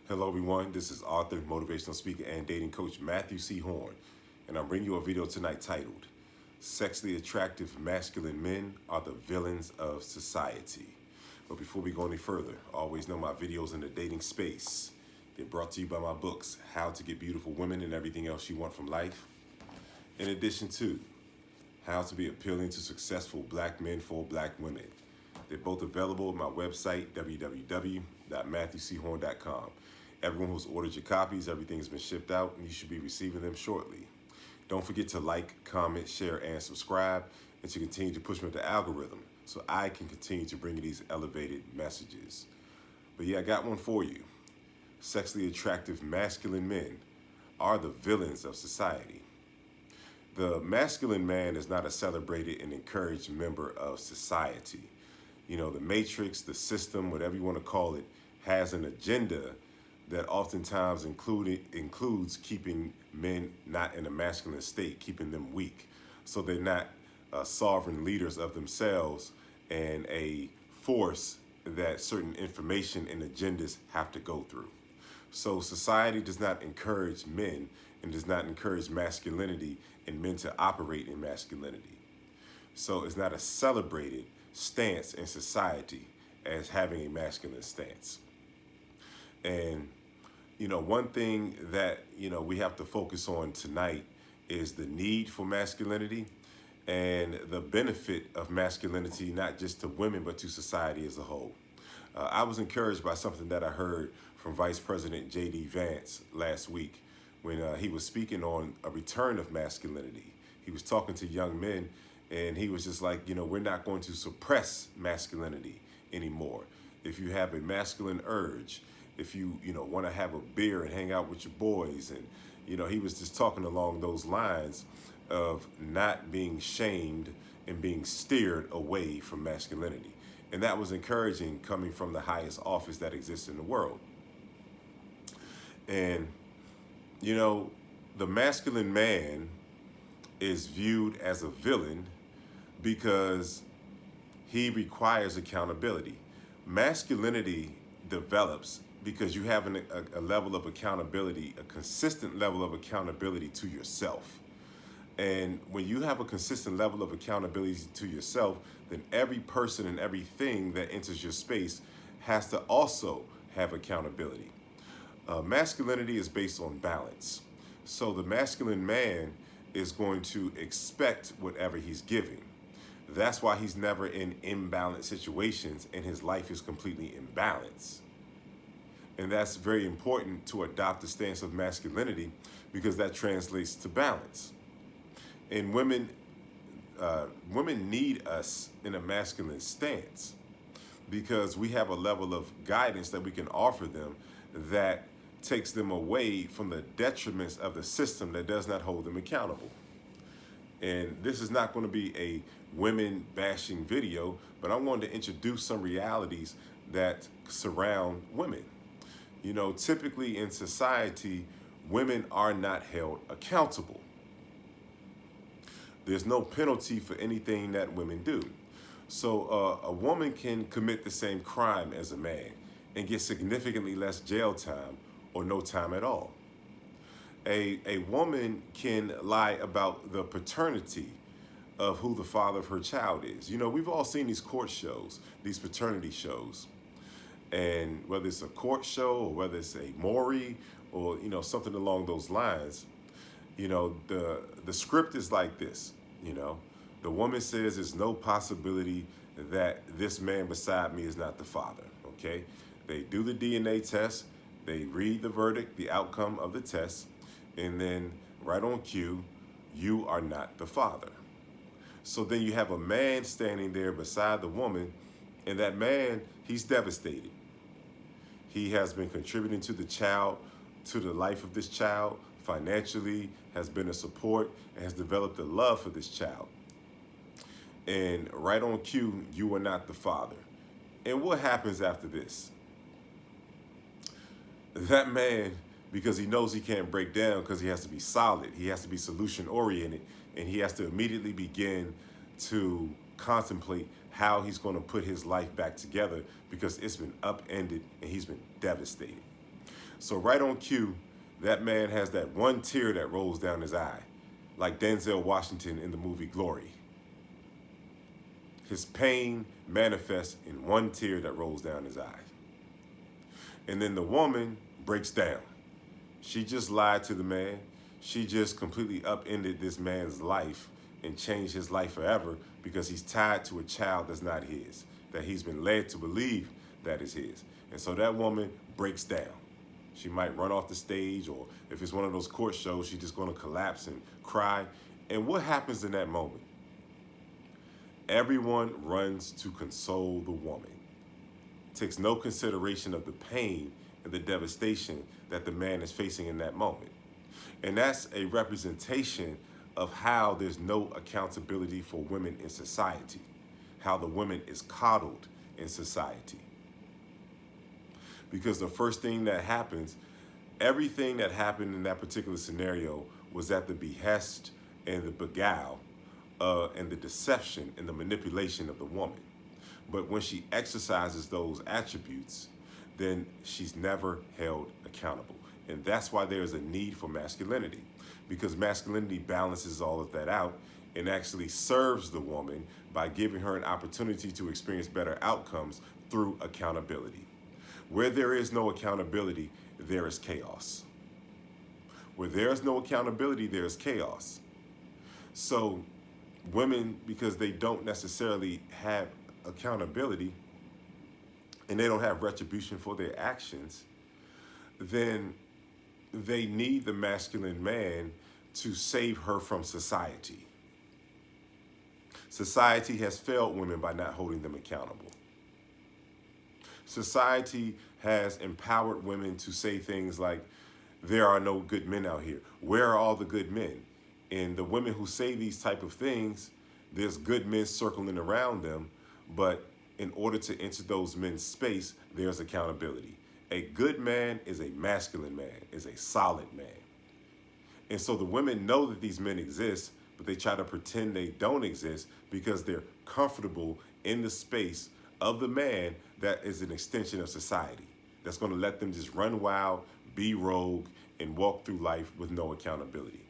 Hello, everyone. This is author, motivational speaker, and dating coach Matthew C. Horne, and I'm bringing you a video tonight titled Sexually Attractive Masculine Men Are the Villains of Society. But before we go any further, always know my videos in the dating space. They're brought to you by my books, How to Get Beautiful Women and Everything Else You Want from Life, in addition to How to Be Appealing to Successful Black Men for Black Women. They're both available at my website, www.matthewchorne.com. Everyone who's ordered your copies, everything's been shipped out, and you should be receiving them shortly. Don't forget to like, comment, share, and subscribe, and to continue to push me with the algorithm so I can continue to bring you these elevated messages. But yeah, I got one for you. Sexually attractive masculine men are the villains of society. The masculine man is not a celebrated and encouraged member of society. You know, the matrix, the system, whatever you want to call it, has an agenda that oftentimes includes keeping men not in a masculine state, keeping them weak, so they're not sovereign leaders of themselves and a force that certain information and agendas have to go through. So society does not encourage men and does not encourage masculinity and men to operate in masculinity. So it's not a celebrated stance in society as having a masculine stance. And one thing that, we have to focus on tonight is the need for masculinity and the benefit of masculinity, not just to women, but to society as a whole. I was encouraged by something that I heard from Vice President J.D. Vance last week when he was speaking on a return of masculinity. He was talking to young men, and he was just like, we're not going to suppress masculinity anymore. If you have a masculine urge, if you want to have a beer and hang out with your boys, and he was just talking along those lines of not being shamed and being steered away from masculinity. And that was encouraging coming from the highest office that exists in the world. And the masculine man is viewed as a villain because he requires accountability. Masculinity develops because you have a level of accountability, a consistent level of accountability to yourself. And when you have a consistent level of accountability to yourself, then every person and everything that enters your space has to also have accountability. Masculinity is based on balance. So the masculine man is going to expect whatever he's giving. That's why he's never in imbalanced situations and his life is completely imbalanced. And that's very important to adopt the stance of masculinity because that translates to balance. And women need us in a masculine stance because we have a level of guidance that we can offer them that takes them away from the detriments of the system that does not hold them accountable. And this is not going to be a women bashing video, but I wanted to introduce some realities that surround women. Typically in society, women are not held accountable. There's no penalty for anything that women do. So a woman can commit the same crime as a man and get significantly less jail time or no time at all. A woman can lie about the paternity of who the father of her child is. We've all seen these court shows, these paternity shows. And whether it's a court show or whether it's a Maury or, something along those lines, the script is like this. The woman says there's no possibility that this man beside me is not the father, okay? They do the DNA test, they read the verdict, the outcome of the test, and then right on cue, you are not the father. So then you have a man standing there beside the woman, and that man, he's devastated. He has been contributing to the child, to the life of this child, financially, has been a support, and has developed a love for this child. And right on cue, you are not the father. And what happens after this? That man, because he knows he can't break down because he has to be solid, he has to be solution oriented, and he has to immediately begin to contemplate how he's going to put his life back together because it's been upended and he's been devastated. So right on cue, that man has that one tear that rolls down his eye, like Denzel Washington in the movie Glory. His pain manifests in one tear that rolls down his eye. And then the woman breaks down. She just lied to the man. She just completely upended this man's life and changed his life forever because he's tied to a child that's not his, that he's been led to believe that is his. And so that woman breaks down. She might run off the stage, or if it's one of those court shows, she's just going to collapse and cry. And what happens in that moment? Everyone runs to console the woman. Takes no consideration of the pain and the devastation that the man is facing in that moment. And that's a representation of how there's no accountability for women in society, how the woman is coddled in society. Because the first thing that happens, everything that happened in that particular scenario was at the behest and the beguile and the deception and the manipulation of the woman. But when she exercises those attributes, then she's never held accountable. And that's why there is a need for masculinity, because masculinity balances all of that out and actually serves the woman by giving her an opportunity to experience better outcomes through accountability. Where there is no accountability, there is chaos. Where there is no accountability, there is chaos. So women, because they don't necessarily have accountability and they don't have retribution for their actions, then they need the masculine man to save her from society. Society has failed women by not holding them accountable. Society has empowered women to say things like, there are no good men out here. Where are all the good men? And the women who say these type of things, there's good men circling around them, but in order to enter those men's space, there's accountability. A good man is a masculine man, is a solid man. And so the women know that these men exist, but they try to pretend they don't exist because they're comfortable in the space of the man that is an extension of society, that's going to let them just run wild, be rogue, and walk through life with no accountability.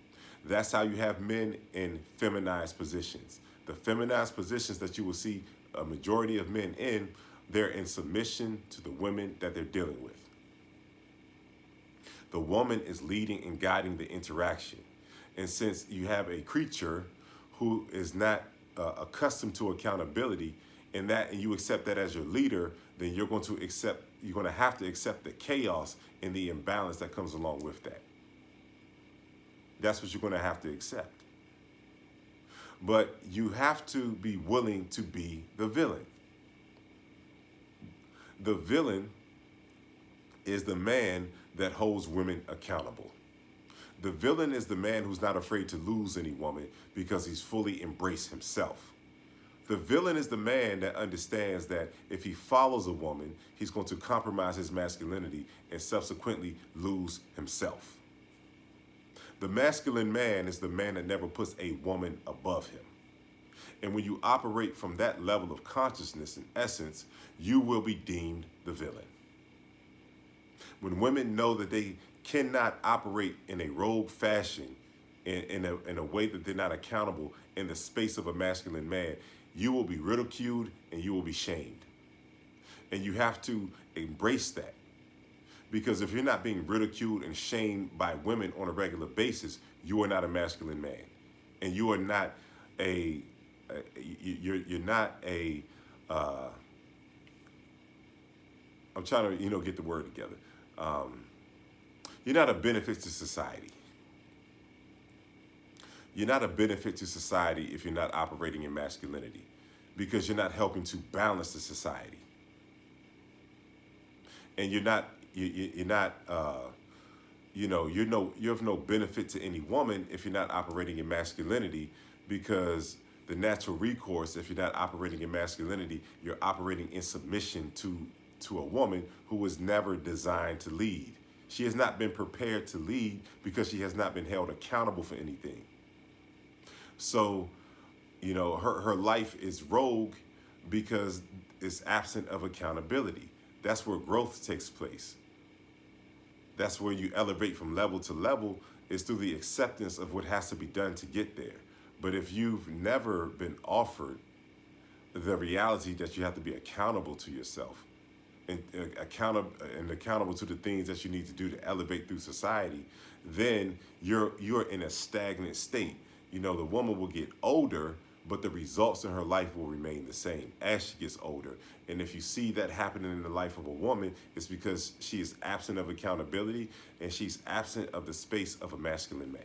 That's how you have men in feminized positions. The feminized positions that you will see a majority of men in, they're in submission to the women that they're dealing with. The woman is leading and guiding the interaction. And since you have a creature who is not accustomed to accountability, and you accept that as your leader, then you're going to have to accept the chaos and the imbalance that comes along with that. That's what you're going to have to accept. But you have to be willing to be the villain. The villain is the man that holds women accountable. The villain is the man who's not afraid to lose any woman because he's fully embraced himself. The villain is the man that understands that if he follows a woman, he's going to compromise his masculinity and subsequently lose himself. The masculine man is the man that never puts a woman above him. And when you operate from that level of consciousness and essence, you will be deemed the villain. When women know that they cannot operate in a rogue fashion, in a way that they're not accountable in the space of a masculine man, you will be ridiculed and you will be shamed. And you have to embrace that. Because if you're not being ridiculed and shamed by women on a regular basis, you are not a masculine man. And you are not I'm trying to, get the word together. You're not a benefit to society. You're not a benefit to society if you're not operating in masculinity, because you're not helping to balance the society. And you have no benefit to any woman if you're not operating in masculinity, because the natural recourse, if you're not operating in masculinity, you're operating in submission to a woman who was never designed to lead. She has not been prepared to lead because she has not been held accountable for anything. So, her life is rogue because it's absent of accountability. That's where growth takes place. That's where you elevate from level to level, is through the acceptance of what has to be done to get there. But if you've never been offered the reality that you have to be accountable to yourself and accountable to the things that you need to do to elevate through society, then you're in a stagnant state. You know, the woman will get older, but the results in her life will remain the same as she gets older. And if you see that happening in the life of a woman, it's because she is absent of accountability and she's absent of the space of a masculine man.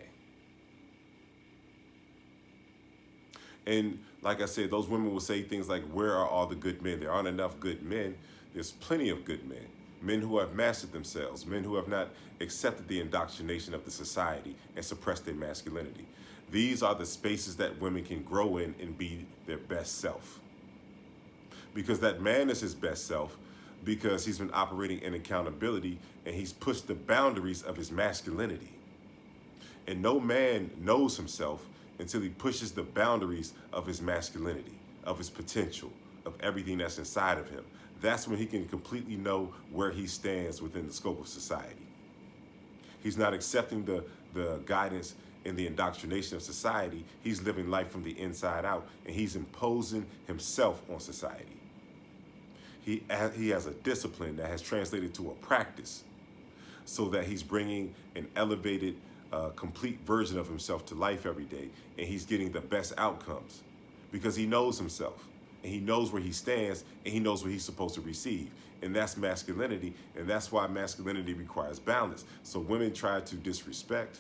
And like I said, those women will say things like, where are all the good men? There aren't enough good men. There's plenty of good men. Men who have mastered themselves, men who have not accepted the indoctrination of the society and suppressed their masculinity. These are the spaces that women can grow in and be their best self. Because that man is his best self because he's been operating in accountability and he's pushed the boundaries of his masculinity. And no man knows himself until he pushes the boundaries of his masculinity, of his potential, of everything that's inside of him. That's when he can completely know where he stands within the scope of society. He's not accepting the guidance and the indoctrination of society. He's living life from the inside out, and he's imposing himself on society. He has a discipline that has translated to a practice so that he's bringing an elevated, complete version of himself to life every day, and he's getting the best outcomes because he knows himself, and he knows where he stands, and he knows what he's supposed to receive. And that's masculinity, and that's why masculinity requires balance. So women try to disrespect,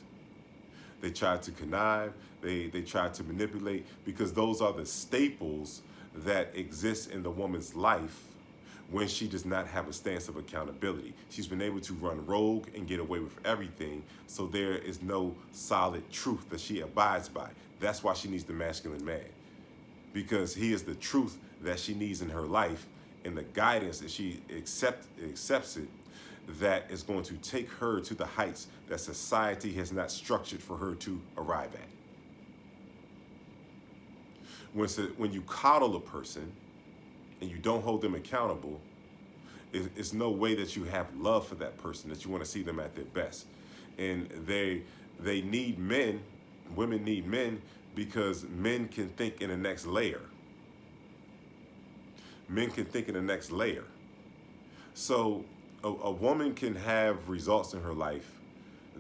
they try to connive, they try to manipulate, because those are the staples that exist in the woman's life when she does not have a stance of accountability. She's been able to run rogue and get away with everything, so there is no solid truth that she abides by. That's why she needs the masculine man, because he is the truth that she needs in her life, and the guidance that she accepts it, that is going to take her to the heights that society has not structured for her to arrive at. When you coddle a person and you don't hold them accountable, it's no way that you have love for that person, that you want to see them at their best. And they need men, women need men, because men can think in the next layer. Men can think in the next layer. So a woman can have results in her life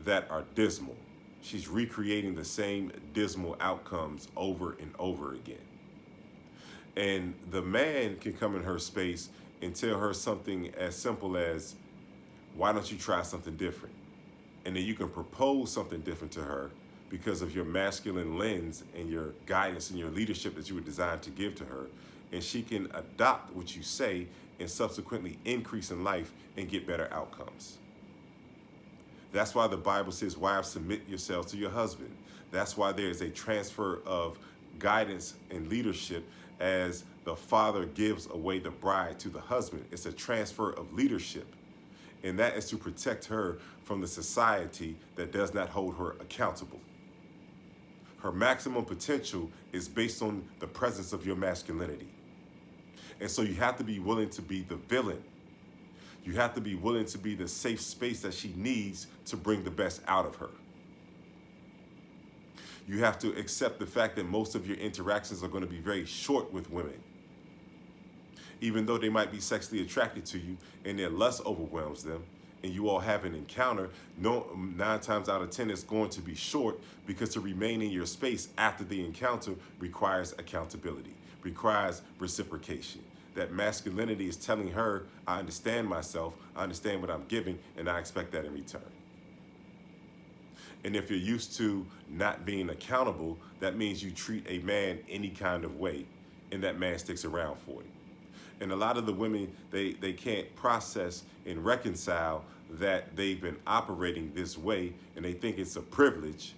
that are dismal. She's recreating the same dismal outcomes over and over again. And the man can come in her space and tell her something as simple as, why don't you try something different? And then you can propose something different to her because of your masculine lens and your guidance and your leadership that you were designed to give to her. And she can adopt what you say and subsequently increase in life and get better outcomes. That's why the Bible says, wives, submit yourselves to your husband. That's why there is a transfer of guidance and leadership as the father gives away the bride to the husband. It's a transfer of leadership. And that is to protect her from the society that does not hold her accountable. Her maximum potential is based on the presence of your masculinity. And so you have to be willing to be the villain. You have to be willing to be the safe space that she needs to bring the best out of her. You have to accept the fact that most of your interactions are going to be very short with women. Even though they might be sexually attracted to you and their lust overwhelms them, and you all have an encounter, 9 times out of 10 it's going to be short, because to remain in your space after the encounter requires accountability, requires reciprocation. That masculinity is telling her, I understand myself, I understand what I'm giving, and I expect that in return. And if you're used to not being accountable, that means you treat a man any kind of way, and that man sticks around for it. And a lot of the women, they can't process and reconcile that they've been operating this way, and they think it's a privilege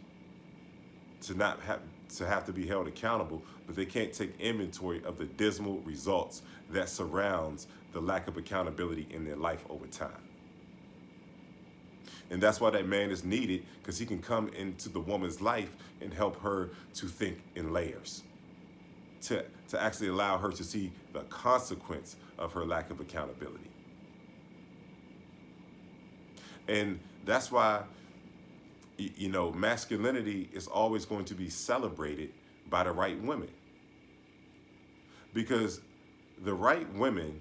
to not have to be held accountable, but they can't take inventory of the dismal results that surrounds the lack of accountability in their life over time. And that's why that man is needed, because he can come into the woman's life and help her to think in layers, to actually allow her to see the consequence of her lack of accountability. And That's why, masculinity is always going to be celebrated by the right women. Because the right women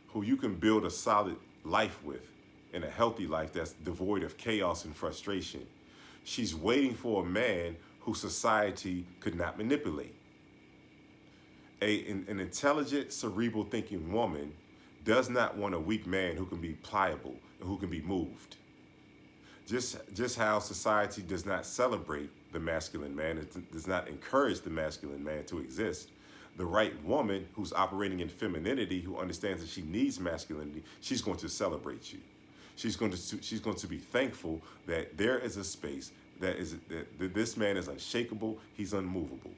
who you can build a solid life with and a healthy life that's devoid of chaos and frustration, she's waiting for a man who society could not manipulate. An intelligent, cerebral thinking woman does not want a weak man who can be pliable and who can be moved. Just how society does not celebrate the masculine man, it does not encourage the masculine man to exist. The right woman who's operating in femininity, who understands that she needs masculinity, she's going to celebrate you. She's going to be thankful that there is a space that this man is unshakable, he's unmovable,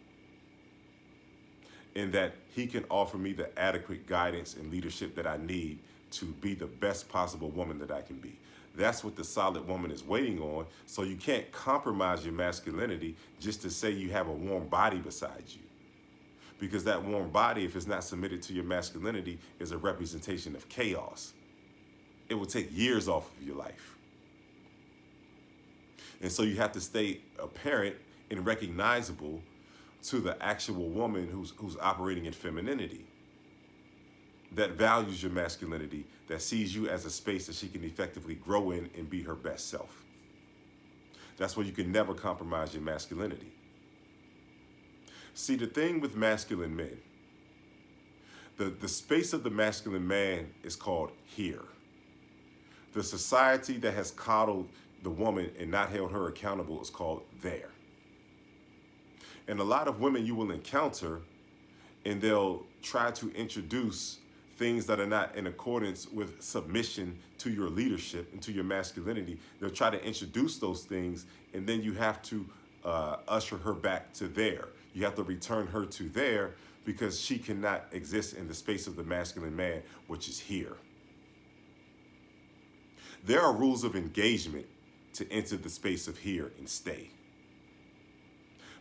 and that he can offer me the adequate guidance and leadership that I need to be the best possible woman that I can be. That's what the solid woman is waiting on. So you can't compromise your masculinity just to say you have a warm body beside you. Because that warm body, if it's not submitted to your masculinity, is a representation of chaos. It will take years off of your life. And so you have to stay apparent and recognizable to the actual woman who's operating in femininity, that values your masculinity, that sees you as a space that she can effectively grow in and be her best self. That's why you can never compromise your masculinity. See, the thing with masculine men, the space of the masculine man is called here. The society that has coddled the woman and not held her accountable is called there. And a lot of women you will encounter, and they'll try to introduce things that are not in accordance with submission to your leadership and to your masculinity. They'll try to introduce those things, and then you have to usher her back to there. You have to return her to there, because she cannot exist in the space of the masculine man, which is here. There are rules of engagement to enter the space of here and stay.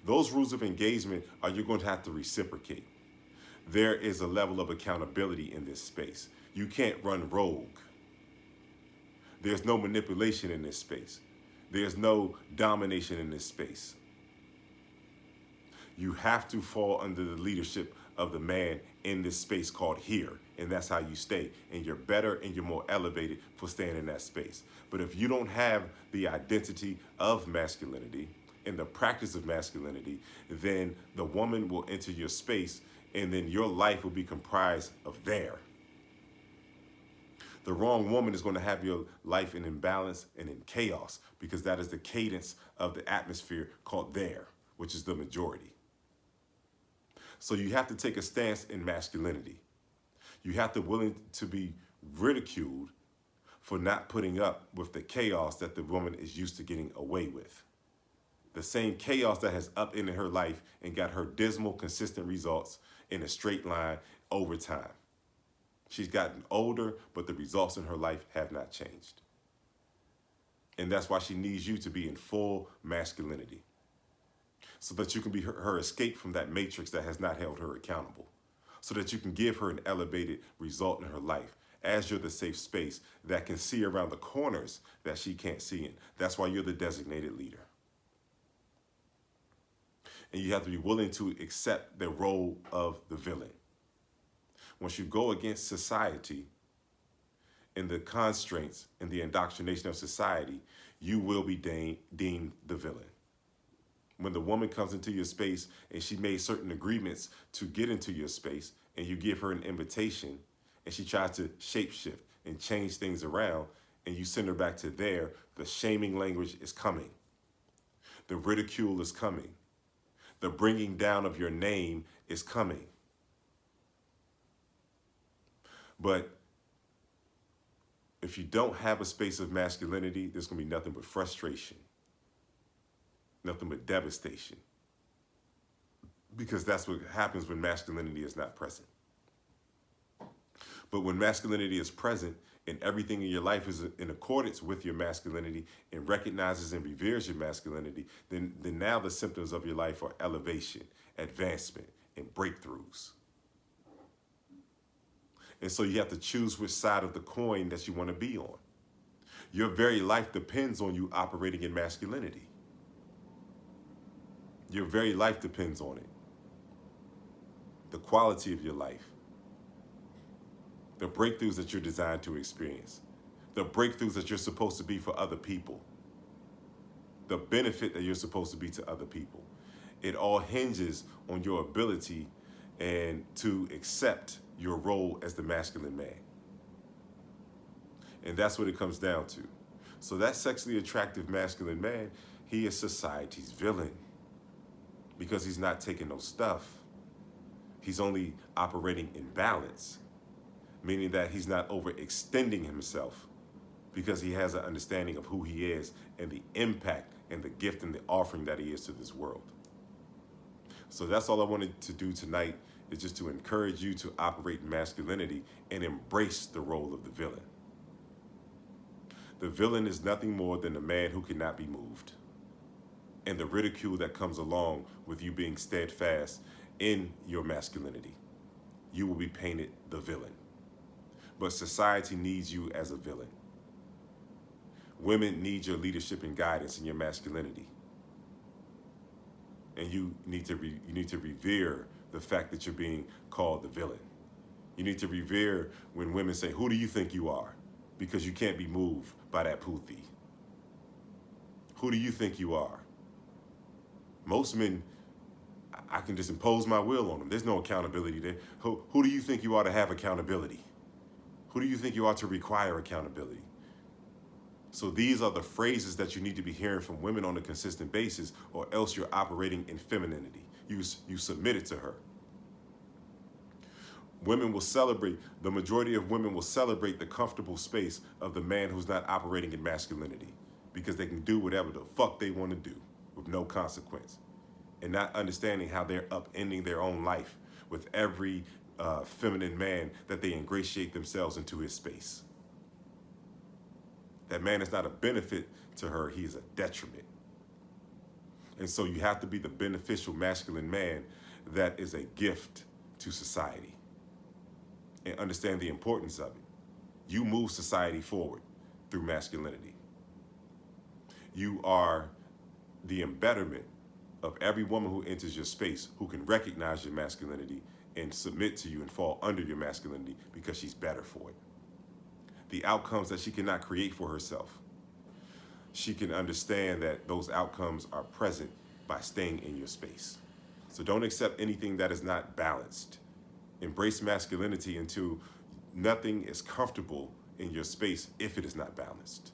Those rules of engagement are you're going to have to reciprocate. There is a level of accountability in this space. You can't run rogue. There's no manipulation in this space. There's no domination in this space. You have to fall under the leadership of the man in this space called here, and that's how you stay. And you're better and you're more elevated for staying in that space. But if you don't have the identity of masculinity and the practice of masculinity, then the woman will enter your space, and then your life will be comprised of there. The wrong woman is going to have your life in imbalance and in chaos, because that is the cadence of the atmosphere called there, which is the majority. So you have to take a stance in masculinity. You have to be willing to be ridiculed for not putting up with the chaos that the woman is used to getting away with. The same chaos that has upended her life and got her dismal, consistent results in a straight line over time. She's gotten older, but the results in her life have not changed. And that's why she needs you to be in full masculinity, so that you can be her escape from that matrix that has not held her accountable, so that you can give her an elevated result in her life as you're the safe space that can see around the corners that she can't see in. That's why you're the designated leader. And you have to be willing to accept the role of the villain. Once you go against society and the constraints and the indoctrination of society, you will be deemed the villain. When the woman comes into your space and she made certain agreements to get into your space, and you give her an invitation and she tries to shapeshift and change things around, and you send her back to there, the shaming language is coming. The ridicule is coming. The bringing down of your name is coming. But if you don't have a space of masculinity, there's going to be nothing but frustration, nothing but devastation, because that's what happens when masculinity is not present. But when masculinity is present and everything in your life is in accordance with your masculinity and recognizes and reveres your masculinity, then now the symptoms of your life are elevation, advancement, and breakthroughs. And so you have to choose which side of the coin that you want to be on. Your very life depends on you operating in masculinity. Your very life depends on it. The quality of your life, the breakthroughs that you're designed to experience, the breakthroughs that you're supposed to be for other people, the benefit that you're supposed to be to other people. It all hinges on your ability and to accept your role as the masculine man. And that's what it comes down to. So that sexually attractive masculine man, he is society's villain because he's not taking no stuff. He's only operating in balance, meaning that he's not overextending himself because he has an understanding of who he is and the impact and the gift and the offering that he is to this world. So that's all I wanted to do tonight, is just to encourage you to operate in masculinity and embrace the role of the villain. The villain is nothing more than a man who cannot be moved, and the ridicule that comes along with you being steadfast in your masculinity. You will be painted the villain. But society needs you as a villain. Women need your leadership and guidance in your masculinity. And you need to revere the fact that you're being called the villain. You need to revere when women say, "Who do you think you are?" Because you can't be moved by that puthi. Who do you think you are? Most men, I can just impose my will on them. There's no accountability there. Who do you think you are to have accountability? Who do you think you are to require accountability? So these are the phrases that you need to be hearing from women on a consistent basis, or else you're operating in femininity. You submit it to her. Women will celebrate, the majority of women will celebrate the comfortable space of the man who's not operating in masculinity, because they can do whatever the fuck they want to do with no consequence, and not understanding how they're upending their own life with every feminine man that they ingratiate themselves into his space. That man is not a benefit to her, he is a detriment. And so you have to be the beneficial masculine man that is a gift to society, and understand the importance of it. You move society forward through masculinity. You are the embetterment of every woman who enters your space, who can recognize your masculinity and submit to you and fall under your masculinity because she's better for it. The outcomes that she cannot create for herself, she can understand that those outcomes are present by staying in your space. So don't accept anything that is not balanced. Embrace masculinity until nothing is comfortable in your space if it is not balanced.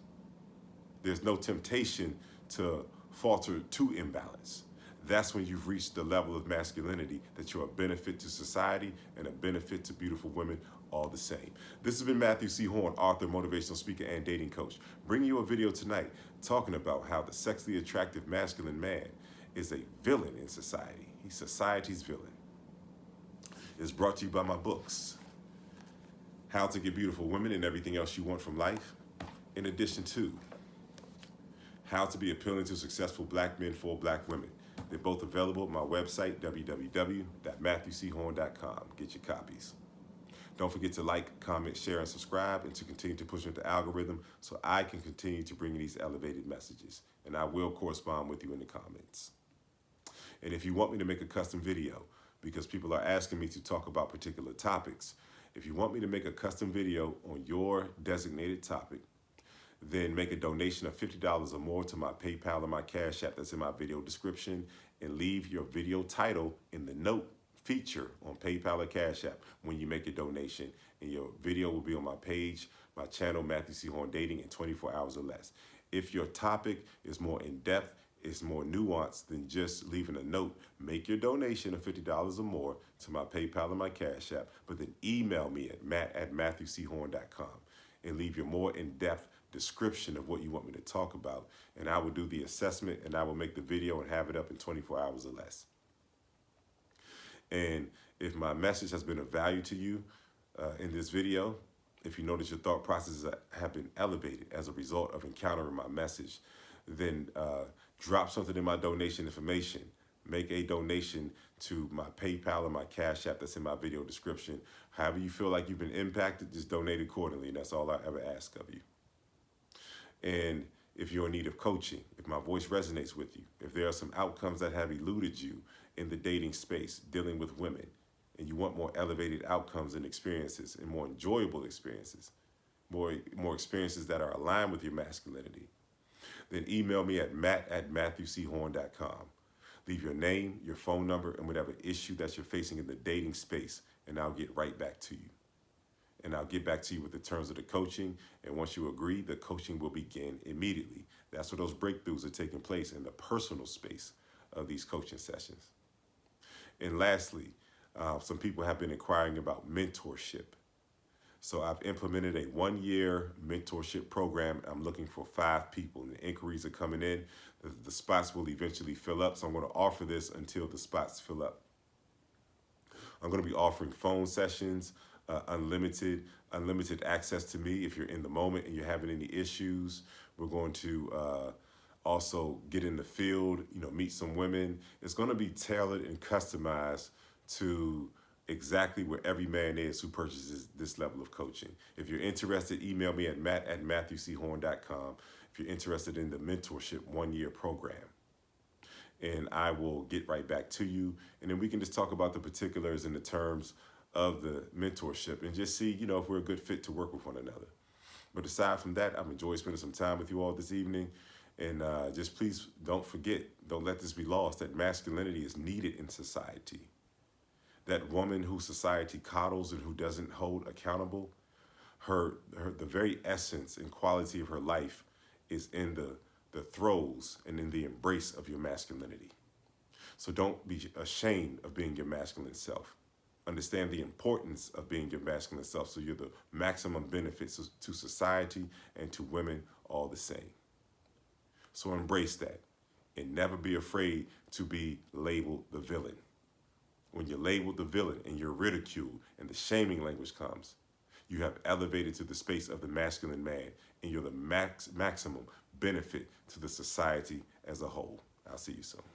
There's no temptation to falter to imbalance. That's when you've reached the level of masculinity that you're a benefit to society and a benefit to beautiful women all the same. This has been Matthew C. Horne, author, motivational speaker, and dating coach, bringing you a video tonight talking about how the sexually attractive masculine man is a villain in society. He's society's villain. It's brought to you by my books, How to Get Beautiful Women and Everything Else You Want from Life, in addition to How to Be Appealing to Successful Black Men for Black Women. They're both available at my website, www.matthewchorne.com. Get your copies. Don't forget to like, comment, share, and subscribe, and to continue to push with the algorithm so I can continue to bring you these elevated messages. And I will correspond with you in the comments. And if you want me to make a custom video, because people are asking me to talk about particular topics, if you want me to make a custom video on your designated topic, then make a donation of $50 or more to my PayPal or my Cash App that's in my video description, and leave your video title in the note feature on PayPal or Cash App when you make a donation, and your video will be on my page, my channel, Matthew C. Horne Dating, in 24 hours or less. If your topic is more in-depth, it's more nuanced than just leaving a note, make your donation of $50 or more to my PayPal or my Cash App, but then email me at matt@matthewchorne.com and leave your more in-depth description of what you want me to talk about, and I will do the assessment, and I will make the video and have it up in 24 hours or less. And if my message has been of value to you in this video, if you notice your thought processes have been elevated as a result of encountering my message, then drop something in my donation information. Make a donation to my PayPal or my Cash App that's in my video description. However you feel like you've been impacted, just donate accordingly. And that's all I ever ask of you. And if you're in need of coaching, if my voice resonates with you, if there are some outcomes that have eluded you in the dating space dealing with women, and you want more elevated outcomes and experiences and more enjoyable experiences, more experiences that are aligned with your masculinity, then email me at matt@matthewchorne.com. Leave your name, your phone number, and whatever issue that you're facing in the dating space, and I'll get right back to you. And I'll get back to you with the terms of the coaching. And once you agree, the coaching will begin immediately. That's where those breakthroughs are taking place, in the personal space of these coaching sessions. And lastly, some people have been inquiring about mentorship. So I've implemented a 1-year mentorship program. I'm looking for 5 people, and the inquiries are coming in. The spots will eventually fill up, so I'm going to offer this until the spots fill up. I'm going to be offering phone sessions, unlimited access to me if you're in the moment and you're having any issues. We're going to also get in the field, meet some women. It's going to be tailored and customized to exactly where every man is who purchases this level of coaching. If you're interested, email me at matt@matthewchorne.com if you're interested in the mentorship 1-year program. And I will get right back to you. And then we can just talk about the particulars and the terms of the mentorship and just see, if we're a good fit to work with one another. But aside from that, I've enjoyed spending some time with you all this evening. And just please don't let this be lost, that masculinity is needed in society. That woman who society coddles and who doesn't hold accountable, the very essence and quality of her life is in the throes and in the embrace of your masculinity. So don't be ashamed of being your masculine self. Understand the importance of being your masculine self so you're the maximum benefits to society and to women all the same. So embrace that and never be afraid to be labeled the villain. When you're labeled the villain and you're ridiculed and the shaming language comes, you have elevated to the space of the masculine man, and you're the maximum benefit to the society as a whole. I'll see you soon.